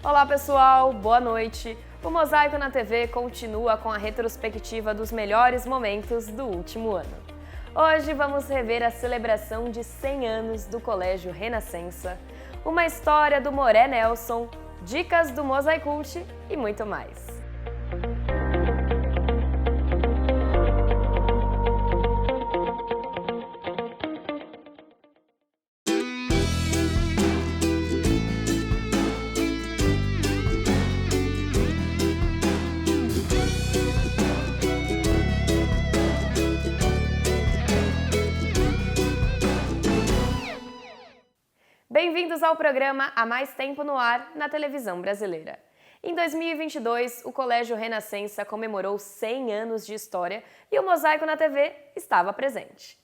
Olá pessoal, boa noite! O Mosaico na TV continua com a retrospectiva dos melhores momentos do último ano. Hoje vamos rever a celebração de 100 anos do Colégio Renascença, uma história do Moré Nelson, dicas do Mosaicult e muito mais. Bem-vindos ao programa Há Mais Tempo no Ar, na televisão brasileira. Em 2022, o Colégio Renascença comemorou 100 anos de história e o Mosaico na TV estava presente.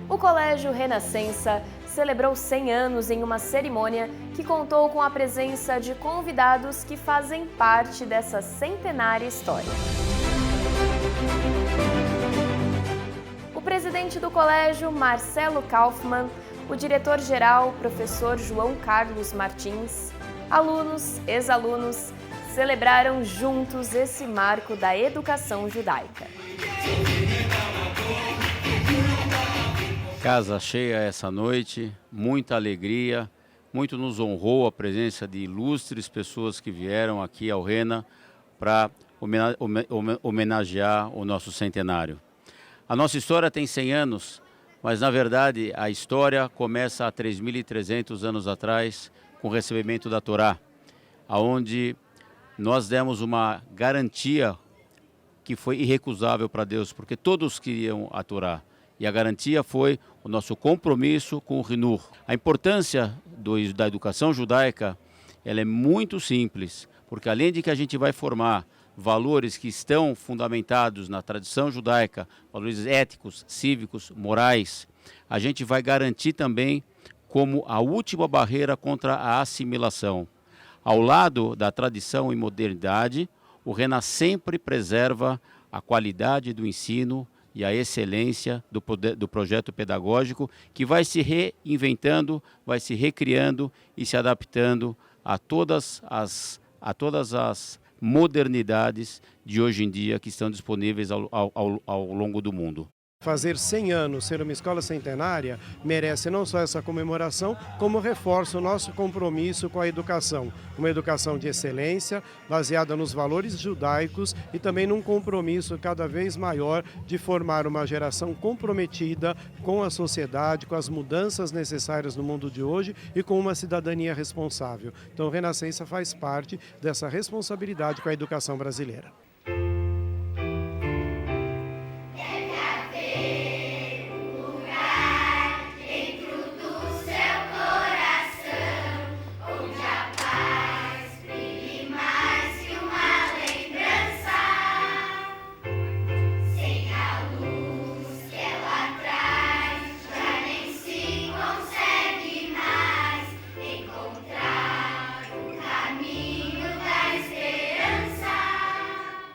O Colégio Renascença celebrou 100 anos em uma cerimônia que contou com a presença de convidados que fazem parte dessa centenária história. O presidente do colégio, Marcelo Kaufmann, o diretor-geral, professor João Carlos Martins, alunos, ex-alunos, celebraram juntos esse marco da educação judaica. Casa cheia essa noite, muita alegria, muito nos honrou a presença de ilustres pessoas que vieram aqui ao Rena para homenagear o nosso centenário. A nossa história tem 100 anos, mas na verdade a história começa há 3.300 anos atrás com o recebimento da Torá, onde nós demos uma garantia que foi irrecusável para Deus, porque todos queriam a Torá. E a garantia foi o nosso compromisso com o Hinur. A importância da educação judaica ela é muito simples, porque além de que a gente vai formar valores que estão fundamentados na tradição judaica, valores éticos, cívicos, morais, a gente vai garantir também como a última barreira contra a assimilação. Ao lado da tradição e modernidade, o Rena sempre preserva a qualidade do ensino e a excelência do projeto pedagógico que vai se reinventando, vai se recriando e se adaptando a todas as modernidades de hoje em dia que estão disponíveis ao longo do mundo. Fazer 100 anos, ser uma escola centenária, merece não só essa comemoração, como reforça o nosso compromisso com a educação. Uma educação de excelência, baseada nos valores judaicos e também num compromisso cada vez maior de formar uma geração comprometida com a sociedade, com as mudanças necessárias no mundo de hoje e com uma cidadania responsável. Então, o Renascença faz parte dessa responsabilidade com a educação brasileira.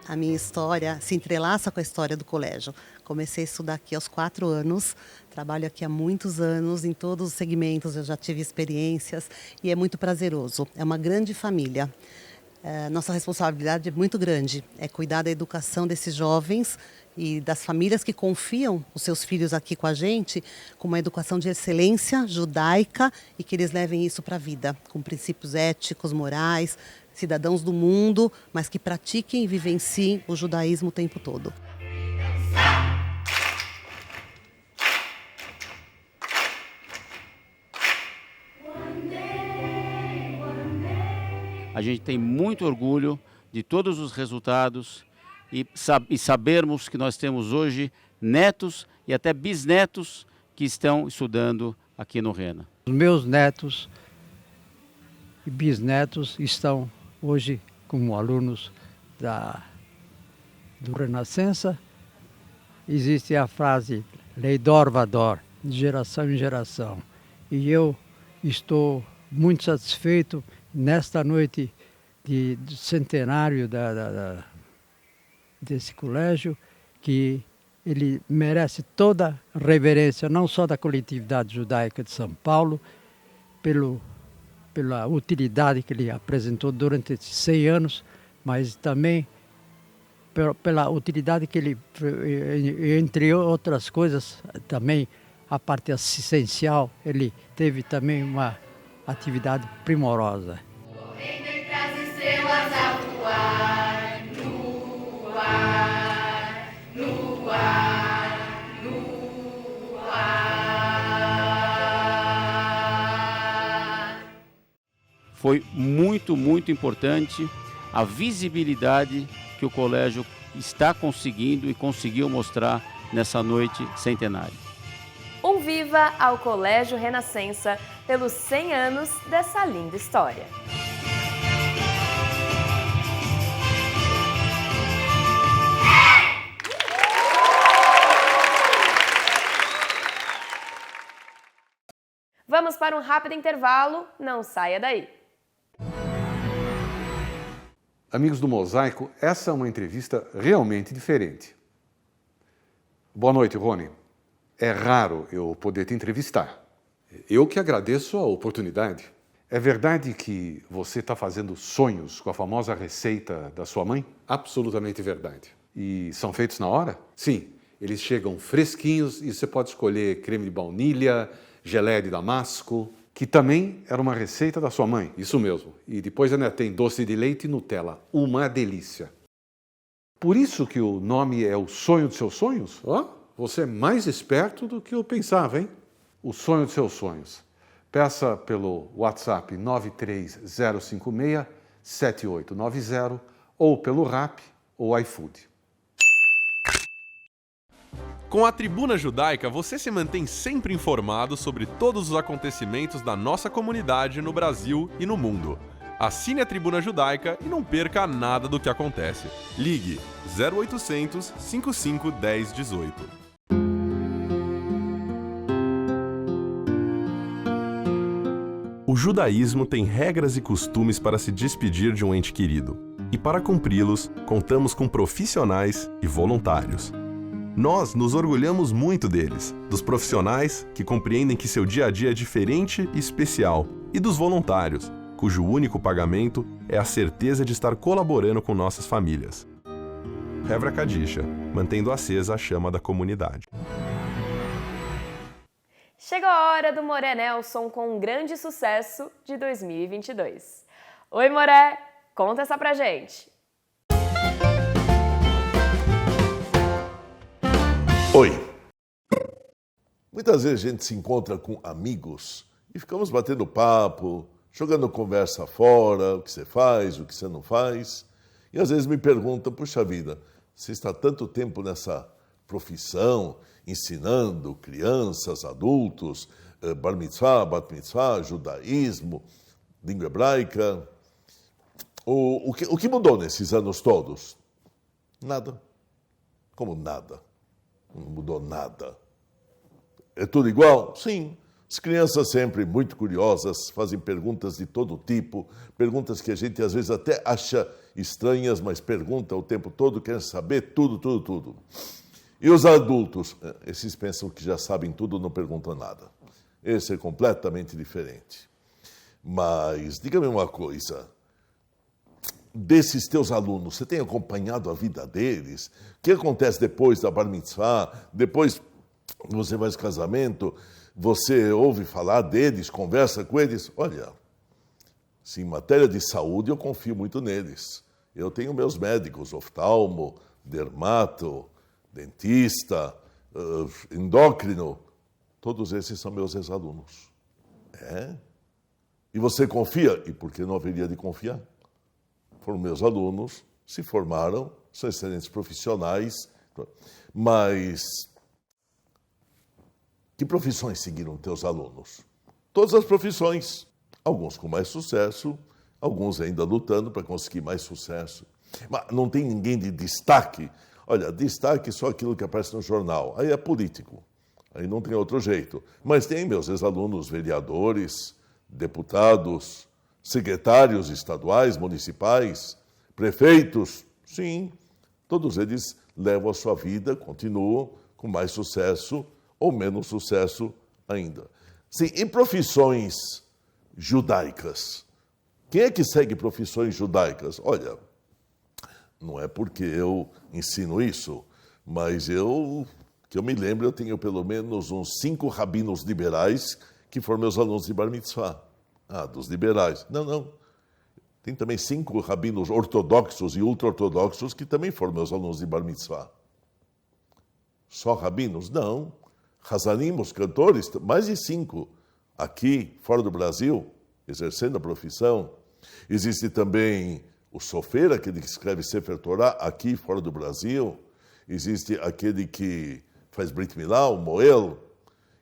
A minha história se entrelaça com a história do colégio. Comecei a estudar aqui aos 4 anos, trabalho aqui há muitos anos, em todos os segmentos eu já tive experiências e é muito prazeroso. É uma grande família. Nossa responsabilidade é muito grande, é cuidar da educação desses jovens e das famílias que confiam os seus filhos aqui com a gente, com uma educação de excelência judaica e que eles levem isso para a vida, com princípios éticos, morais, cidadãos do mundo, mas que pratiquem e vivenciem o judaísmo o tempo todo. A gente tem muito orgulho de todos os resultados e sabermos que nós temos hoje netos e até bisnetos que estão estudando aqui no Rena. Os meus netos e bisnetos estão hoje como alunos do Renascença. Existe a frase Leidor Vador, de geração em geração. E eu estou muito satisfeito nesta noite de centenário desse colégio, que ele merece toda a reverência, não só da coletividade judaica de São Paulo, pela utilidade que ele apresentou durante esses 100 anos, mas também pela utilidade que ele, entre outras coisas, também a parte assistencial, ele teve também uma atividade primorosa. Entre as estrelas a voar, no ar, no ar, no ar. Foi muito, muito importante a visibilidade que o colégio está conseguindo e conseguiu mostrar nessa noite centenária. Um viva ao Colégio Renascença pelos 100 anos dessa linda história. Vamos para um rápido intervalo, não saia daí. Amigos do Mosaico, essa é uma entrevista realmente diferente. Boa noite, Rony. É raro eu poder te entrevistar. Eu que agradeço a oportunidade. É verdade que você está fazendo sonhos com a famosa receita da sua mãe? Absolutamente verdade. E são feitos na hora? Sim, eles chegam fresquinhos e você pode escolher creme de baunilha, geleia de damasco, que também era uma receita da sua mãe, isso mesmo. E depois ainda tem doce de leite e Nutella, uma delícia. Por isso que o nome é O Sonho dos Seus Sonhos? Ó, você é mais esperto do que eu pensava, hein? O Sonho dos Seus Sonhos. Peça pelo WhatsApp 93056-7890 ou pelo Rappi ou iFood. Com a Tribuna Judaica, você se mantém sempre informado sobre todos os acontecimentos da nossa comunidade no Brasil e no mundo. Assine a Tribuna Judaica e não perca nada do que acontece. Ligue 0800 55 10 18. O judaísmo tem regras e costumes para se despedir de um ente querido. E para cumpri-los, contamos com profissionais e voluntários. Nós nos orgulhamos muito deles, dos profissionais que compreendem que seu dia a dia é diferente e especial, e dos voluntários, cujo único pagamento é a certeza de estar colaborando com nossas famílias. Hevra Kadisha, mantendo acesa a chama da comunidade. Chegou a hora do Moré Nelson com um grande sucesso de 2022. Oi, Moré, conta essa pra gente. Oi! Muitas vezes a gente se encontra com amigos e ficamos batendo papo, jogando conversa fora, o que você faz, o que você não faz. E às vezes me perguntam, puxa vida, você está tanto tempo nessa profissão, ensinando crianças, adultos, bar mitzvah, bat mitzvah, judaísmo, língua hebraica. O que mudou nesses anos todos? Nada. Como nada? Não mudou nada. É tudo igual? Sim. As crianças sempre muito curiosas, fazem perguntas de todo tipo, perguntas que a gente às vezes até acha estranhas, mas pergunta o tempo todo, querem saber tudo. E os adultos? Esses pensam que já sabem tudo, não perguntam nada. Esse é completamente diferente. Mas, diga-me uma coisa, desses teus alunos, você tem acompanhado a vida deles? O que acontece depois da bar mitzvah? Depois você faz casamento, você ouve falar deles, conversa com eles? Olha, se em matéria de saúde eu confio muito neles. Eu tenho meus médicos, oftalmo, dermato, dentista, endócrino, todos esses são meus ex-alunos. É? E você confia? E por que não haveria de confiar? Foram meus alunos, se formaram, são excelentes profissionais, mas que profissões seguiram teus alunos? Todas as profissões, alguns com mais sucesso, alguns ainda lutando para conseguir mais sucesso. Mas não tem ninguém de destaque. Olha, destaque só aquilo que aparece no jornal, aí é político, aí não tem outro jeito. Mas tem meus ex-alunos vereadores, deputados, secretários estaduais, municipais, prefeitos, sim, todos eles levam a sua vida, continuam com mais sucesso ou menos sucesso ainda. Sim, em profissões judaicas, quem é que segue profissões judaicas? Olha, não é porque eu ensino isso, mas que eu me lembro, eu tenho pelo menos uns 5 rabinos liberais que foram meus alunos de Bar Mitzvah. Ah, dos liberais. Não. Tem também 5 rabinos ortodoxos e ultra-ortodoxos que também foram meus alunos de Bar Mitzvah. Só rabinos? Não. Hazanim, os cantores, mais de 5. Aqui, fora do Brasil, exercendo a profissão. Existe também o sofer, aquele que escreve Sefer Torah, aqui, fora do Brasil. Existe aquele que faz Brit Milá, o Moel.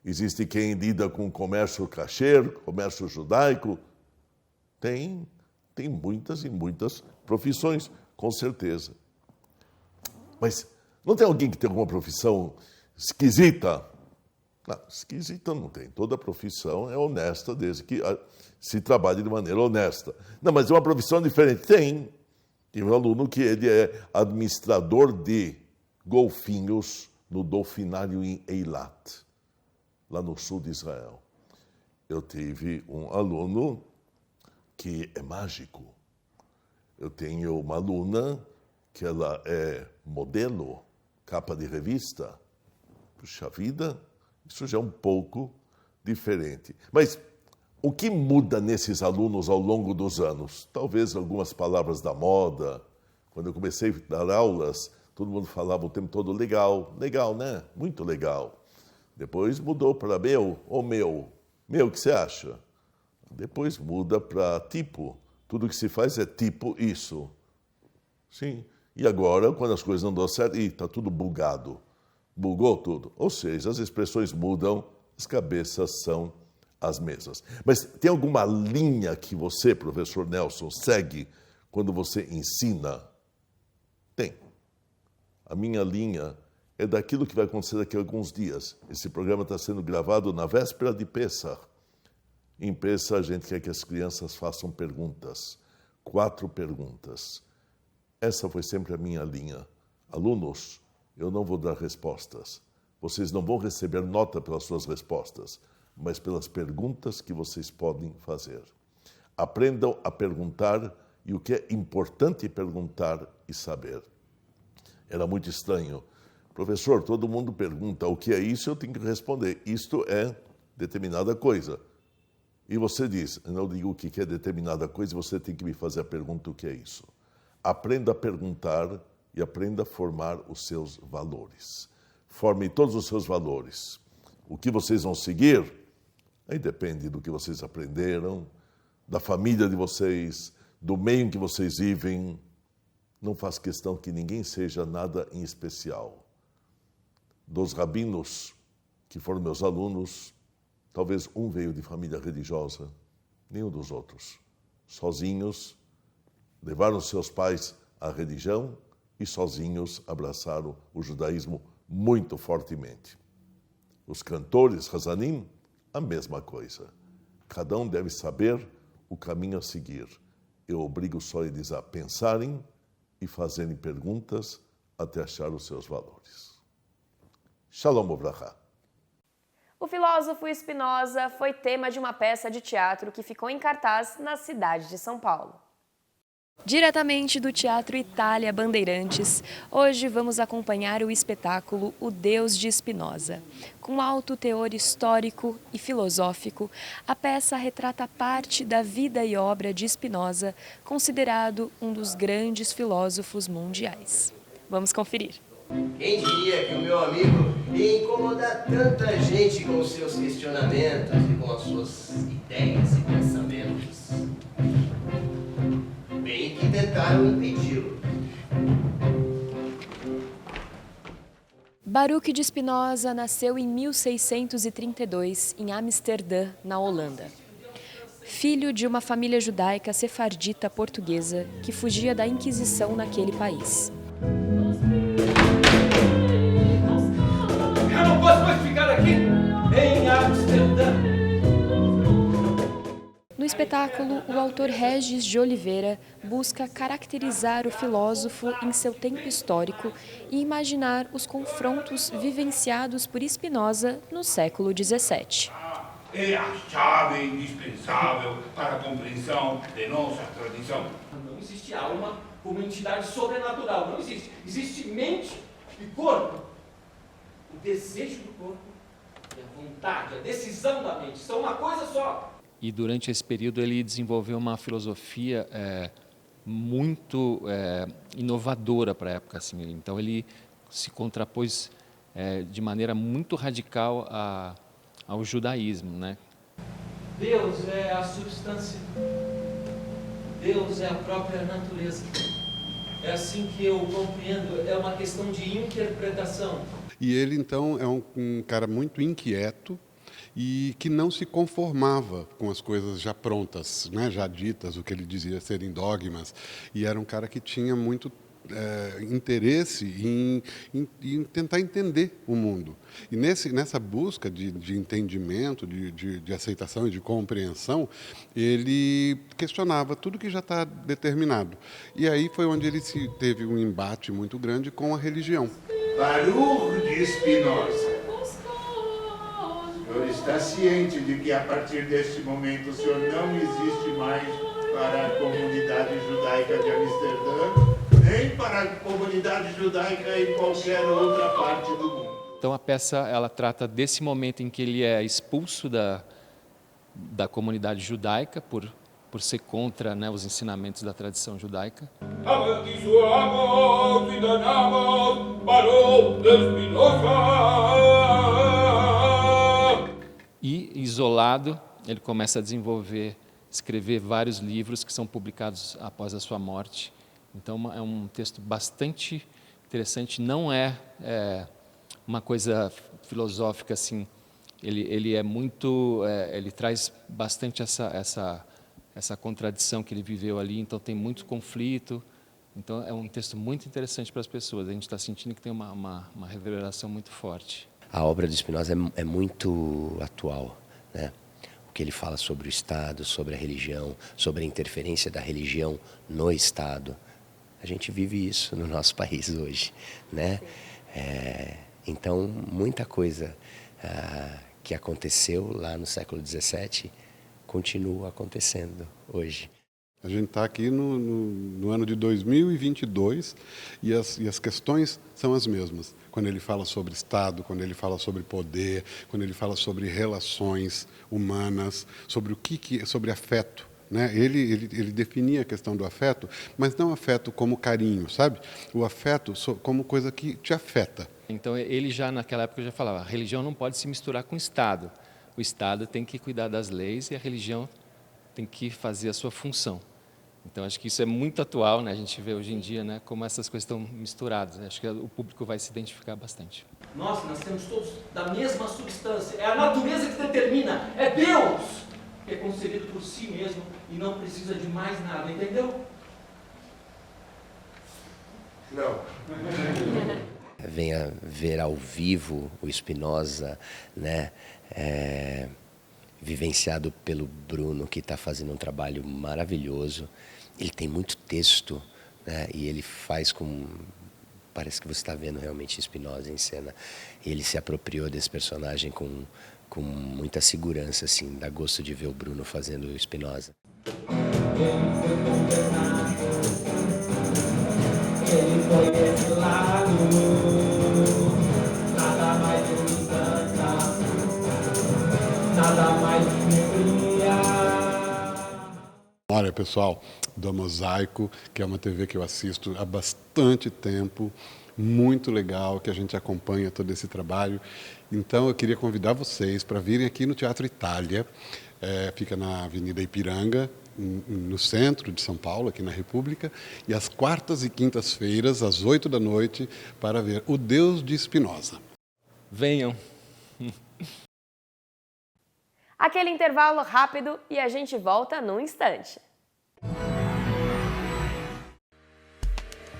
Existe quem lida com comércio kasher, comércio judaico. Tem muitas e muitas profissões, com certeza. Mas não tem alguém que tem alguma profissão esquisita? Não, esquisita não tem. Toda profissão é honesta, desde que se trabalhe de maneira honesta. Não, mas é uma profissão diferente. Tem um aluno que ele é administrador de golfinhos no Dolfinário em Eilat, lá no sul de Israel. Eu tive um aluno que é mágico. Eu tenho uma aluna que ela é modelo, capa de revista. Puxa vida, isso já é um pouco diferente. Mas o que muda nesses alunos ao longo dos anos? Talvez algumas palavras da moda. Quando eu comecei a dar aulas, todo mundo falava o tempo todo legal, né? Muito legal. Depois mudou para meu, o que você acha? Depois muda para tipo. Tudo que se faz é tipo isso. Sim. E agora, quando as coisas não dão certo, está tudo bugado. Bugou tudo. Ou seja, as expressões mudam, as cabeças são as mesmas. Mas tem alguma linha que você, professor Nelson, segue quando você ensina? Tem. A minha linha é daquilo que vai acontecer daqui a alguns dias. Esse programa está sendo gravado na véspera de Pessah. Em Pessah, a gente quer que as crianças façam perguntas. 4 perguntas. Essa foi sempre a minha linha. Alunos, eu não vou dar respostas. Vocês não vão receber nota pelas suas respostas, mas pelas perguntas que vocês podem fazer. Aprendam a perguntar e o que é importante perguntar e saber. Era muito estranho. Professor, todo mundo pergunta o que é isso, eu tenho que responder. Isto é determinada coisa. E você diz, eu não digo o que é determinada coisa, você tem que me fazer a pergunta o que é isso. Aprenda a perguntar e aprenda a formar os seus valores. Forme todos os seus valores. O que vocês vão seguir, aí depende do que vocês aprenderam, da família de vocês, do meio em que vocês vivem. Não faz questão que ninguém seja nada em especial. Dos rabinos que foram meus alunos, talvez um veio de família religiosa, nenhum dos outros. Sozinhos, levaram seus pais à religião e sozinhos abraçaram o judaísmo muito fortemente. Os cantores, Hazanim, a mesma coisa. Cada um deve saber o caminho a seguir. Eu obrigo só eles a pensarem e fazerem perguntas até achar os seus valores. Shalom Uvracha. O filósofo Spinoza foi tema de uma peça de teatro que ficou em cartaz na cidade de São Paulo. Diretamente do Teatro Itália Bandeirantes, hoje vamos acompanhar o espetáculo O Deus de Spinoza. Com alto teor histórico e filosófico, a peça retrata parte da vida e obra de Spinoza, considerado um dos grandes filósofos mundiais. Vamos conferir. Quem diria que o meu amigo ia incomodar tanta gente com os seus questionamentos e com as suas ideias e pensamentos? Bem que tentaram impedi-lo. Baruch de Spinoza nasceu em 1632 em Amsterdã, na Holanda. Filho de uma família judaica sefardita portuguesa que fugia da Inquisição naquele país. Eu não posso mais ficar aqui em Amsterdã. No espetáculo, o autor Regis de Oliveira busca caracterizar o filósofo em seu tempo histórico e imaginar os confrontos vivenciados por Spinoza no século XVII. É a chave indispensável para a compreensão de nossa tradição. Não existe alma como entidade sobrenatural, não existe. Existe mente e corpo. O desejo do corpo e a vontade, a decisão da mente são uma coisa só. E durante esse período ele desenvolveu uma filosofia muito inovadora para a época. Assim. Então ele se contrapôs de maneira muito radical ao judaísmo, né? Deus é a substância. Deus é a própria natureza. É assim que eu compreendo, é uma questão de interpretação. E ele, então, é um cara muito inquieto e que não se conformava com as coisas já prontas, né, já ditas, o que ele dizia serem dogmas. E era um cara que tinha muito interesse em tentar entender o mundo. E nessa busca de entendimento, de aceitação e de compreensão, ele questionava tudo que já está determinado. E aí foi onde ele teve um embate muito grande com a religião. Baruch de Spinoza. O senhor está ciente de que a partir deste momento o senhor não existe mais para a comunidade judaica de Amsterdã, nem para a comunidade judaica em qualquer outra parte do mundo. Então a peça ela trata desse momento em que ele é expulso da comunidade judaica por ser contra, né, os ensinamentos da tradição judaica. E isolado, ele começa a escrever vários livros que são publicados após a sua morte. Então é um texto bastante interessante, não é uma coisa filosófica assim, ele é muito, ele traz bastante essa contradição que ele viveu ali, então tem muito conflito, então é um texto muito interessante para as pessoas, a gente está sentindo que tem uma reverberação muito forte. A obra de Spinoza é muito atual, né? O que ele fala sobre o Estado, sobre a religião, sobre a interferência da religião no Estado. A gente vive isso no nosso país hoje, né? Então, muita coisa que aconteceu lá no século XVII continua acontecendo hoje. A gente está aqui no ano de 2022 e as questões são as mesmas. Quando ele fala sobre Estado, quando ele fala sobre poder, quando ele fala sobre relações humanas, sobre afeto. Né? Ele definia a questão do afeto, mas não afeto como carinho, sabe? O afeto como coisa que te afeta. Então ele já naquela época já falava, a religião não pode se misturar com o Estado. O Estado tem que cuidar das leis e a religião tem que fazer a sua função. Então acho que isso é muito atual, né? A gente vê hoje em dia, né, como essas coisas estão misturadas. Acho que o público vai se identificar bastante. Nós temos todos da mesma substância, é a natureza que determina, é Deus que é concebido por si mesmo e não precisa de mais nada, entendeu? Não. Venha ver ao vivo o Spinoza, né, vivenciado pelo Bruno, que está fazendo um trabalho maravilhoso. Ele tem muito texto, né, e ele faz com... Parece que você está vendo realmente Spinoza em cena. E ele se apropriou desse personagem com muita segurança, assim, dá gosto de ver o Bruno fazendo o Spinoza. Ele foi desse lado, nada mais me encanta, nada mais me brilha. Olha, pessoal, do Mosaico, que é uma TV que eu assisto há bastante tempo, muito legal, que a gente acompanha todo esse trabalho. Então, eu queria convidar vocês para virem aqui no Teatro Itália, fica na Avenida Ipiranga, no centro de São Paulo, aqui na República, e às quartas e quintas-feiras, às 8 da noite, para ver O Deus de Spinoza. Venham! Aquele intervalo rápido e a gente volta num instante.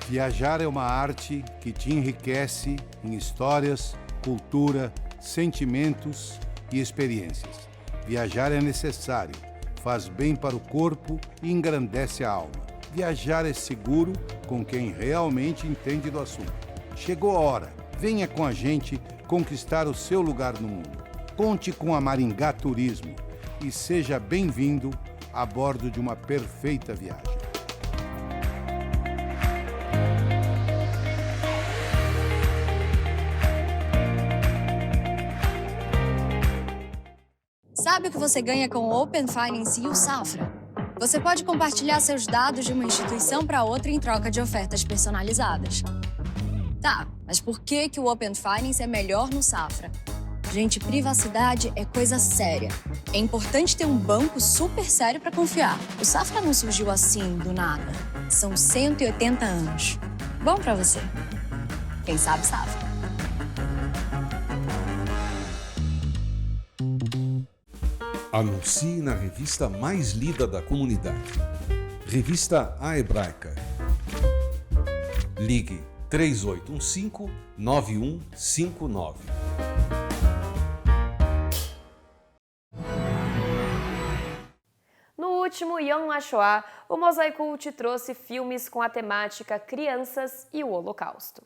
Viajar é uma arte que te enriquece em histórias, cultura, sentimentos e experiências. Viajar é necessário, faz bem para o corpo e engrandece a alma. Viajar é seguro com quem realmente entende do assunto. Chegou a hora. Venha com a gente conquistar o seu lugar no mundo. Conte com a Maringá Turismo e seja bem-vindo a bordo de uma perfeita viagem. Sabe o que você ganha com o Open Finance e o Safra? Você pode compartilhar seus dados de uma instituição para outra em troca de ofertas personalizadas. Tá, mas por que o Open Finance é melhor no Safra? Gente, privacidade é coisa séria. É importante ter um banco super sério para confiar. O Safra não surgiu assim, do nada. São 180 anos. Bom para você. Quem sabe, Safra. Anuncie na revista mais lida da comunidade. Revista A Hebraica. Ligue 3815-9159. No último Yom HaShoah, o Mosaicult trouxe filmes com a temática Crianças e o Holocausto.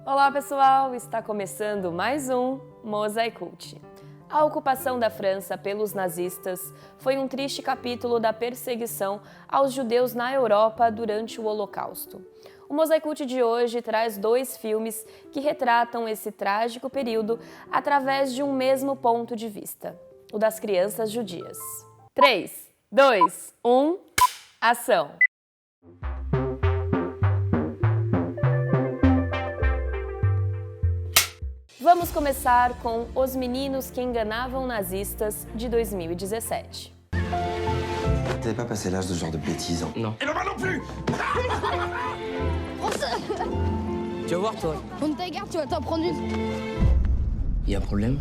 Olá pessoal, está começando mais um Mosaicult. A ocupação da França pelos nazistas foi um triste capítulo da perseguição aos judeus na Europa durante o Holocausto. O Mosaicult de hoje traz 2 filmes que retratam esse trágico período através de um mesmo ponto de vista, o das crianças judias. 3, 2, 1, ação! Vamos começar com Os Meninos que Enganavam Nazistas, de 2017. Vous n'avez pas passé l'âge de ce genre de bêtises, hein? Non. Et le bas non plus. Tu vas voir, toi. On ta garde, tu vas t'en prendre une. Il y a un problème?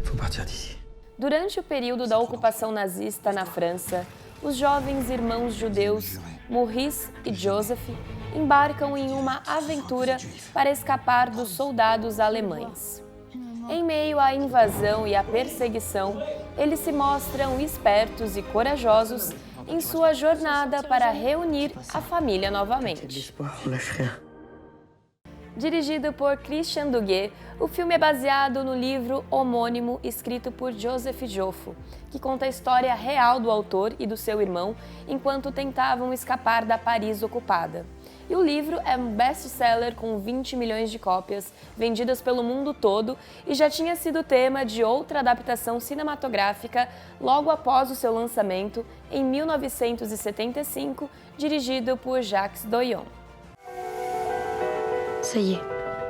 Faut partir d'ici. Durante o período da ocupação nazista na França, os jovens irmãos judeus Maurice e Joseph embarcam em uma aventura para escapar dos soldados alemães. Em meio à invasão e à perseguição, eles se mostram espertos e corajosos em sua jornada para reunir a família novamente. Dirigido por Christian Duguay, o filme é baseado no livro homônimo escrito por Joseph Joffo, que conta a história real do autor e do seu irmão enquanto tentavam escapar da Paris ocupada. E o livro é um best-seller com 20 milhões de cópias vendidas pelo mundo todo e já tinha sido tema de outra adaptação cinematográfica logo após o seu lançamento em 1975, dirigido por Jacques Doyon. Ça y est,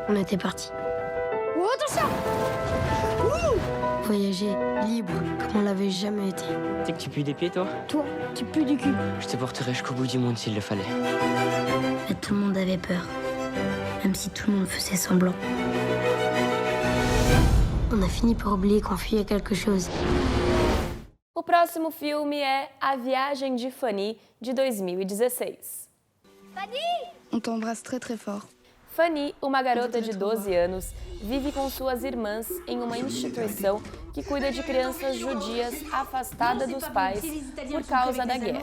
on était parti. Oh, attention! Voyager libre comme on l'avait jamais été. Tu sais que tu pues des pieds, toi? Toi, tu pues du cul. Je te porterai jusqu'au bout du monde s'il le fallait. Mais tout le monde avait peur, même si tout le monde faisait semblant. On a fini par oublier qu'on fuyait quelque chose. O próximo filme é A Viagem de Fanny, de 2016. Fanny! On t'embrasse très très fort. Fanny, uma garota de 12 anos, vive com suas irmãs em uma instituição que cuida de crianças judias afastadas dos pais por causa da guerra.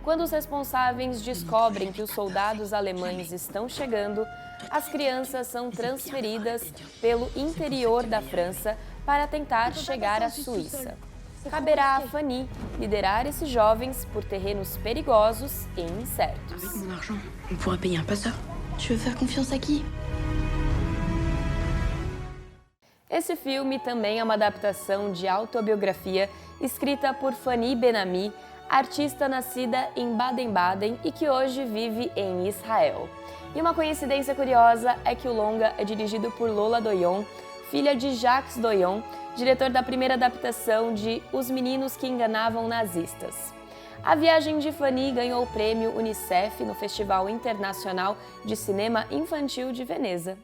Quando os responsáveis descobrem que os soldados alemães estão chegando, as crianças são transferidas pelo interior da França para tentar chegar à Suíça. Caberá a Fanny liderar esses jovens por terrenos perigosos e incertos. Avec mon argent, on pourrait payer un passeur. Tu veux faire confiance à qui? Esse filme também é uma adaptação de autobiografia escrita por Fanny Ben-Ami, artista nascida em Baden-Baden e que hoje vive em Israel. E uma coincidência curiosa é que o longa é dirigido por Lola Doyon, filha de Jacques Doyon, diretor da primeira adaptação de Os Meninos que Enganavam Nazistas. A Viagem de Fanny ganhou o prêmio Unicef no Festival Internacional de Cinema Infantil de Veneza.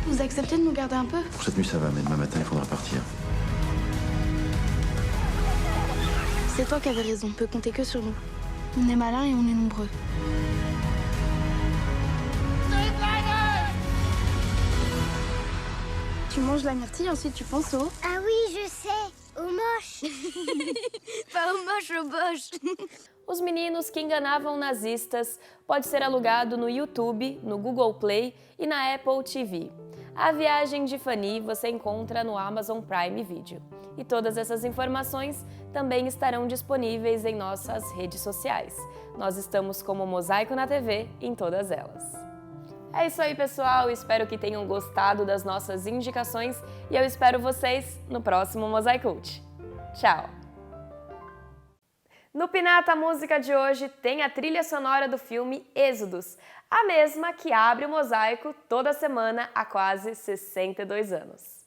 Vous acceptez de nous garder un peu? Pour cette nuit, ça va, mais demain matin, il faudra partir. C'est toi qui avais raison, on peut compter que sur nous. On est malins et on est nombreux. Tu tu manges la myrtille, ensuite tu penses au... Ah oui, je sais, au moche. Pas au moche, au boche. Os Meninos que Enganavam Nazistas pode ser alugado no YouTube, no Google Play e na Apple TV. A Viagem de Fanny você encontra no Amazon Prime Video. E todas essas informações também estarão disponíveis em nossas redes sociais. Nós estamos como Mosaico na TV em todas elas. É isso aí, pessoal. Espero que tenham gostado das nossas indicações e eu espero vocês no próximo Mosaicult. Tchau! No Pinata Música de hoje tem a trilha sonora do filme Êxodos, a mesma que abre o Mosaico toda semana há quase 62 anos.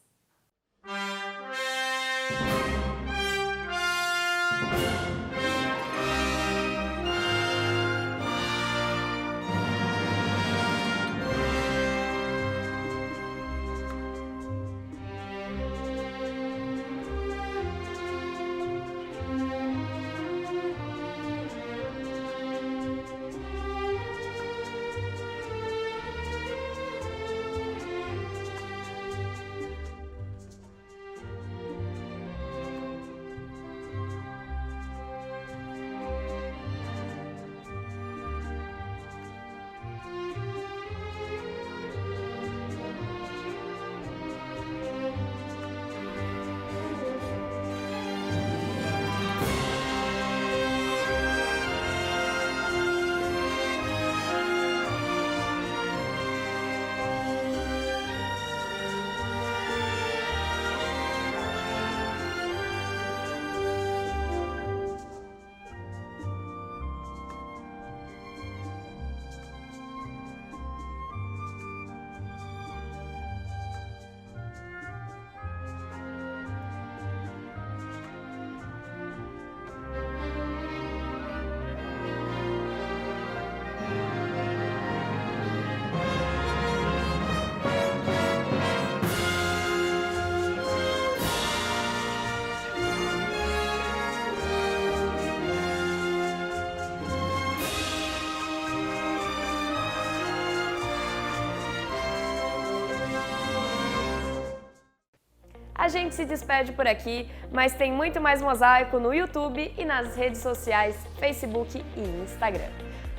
A gente se despede por aqui, mas tem muito mais Mosaico no YouTube e nas redes sociais Facebook e Instagram.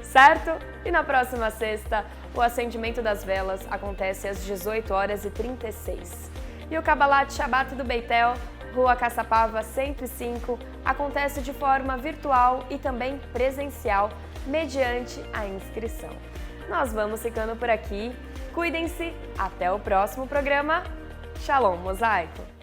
Certo? E na próxima sexta, o acendimento das velas acontece às 18h36. E o Kabbalat Shabbat do Beitel, Rua Caçapava 105, acontece de forma virtual e também presencial, mediante a inscrição. Nós vamos ficando por aqui. Cuidem-se. Até o próximo programa. Shalom, Mosaico!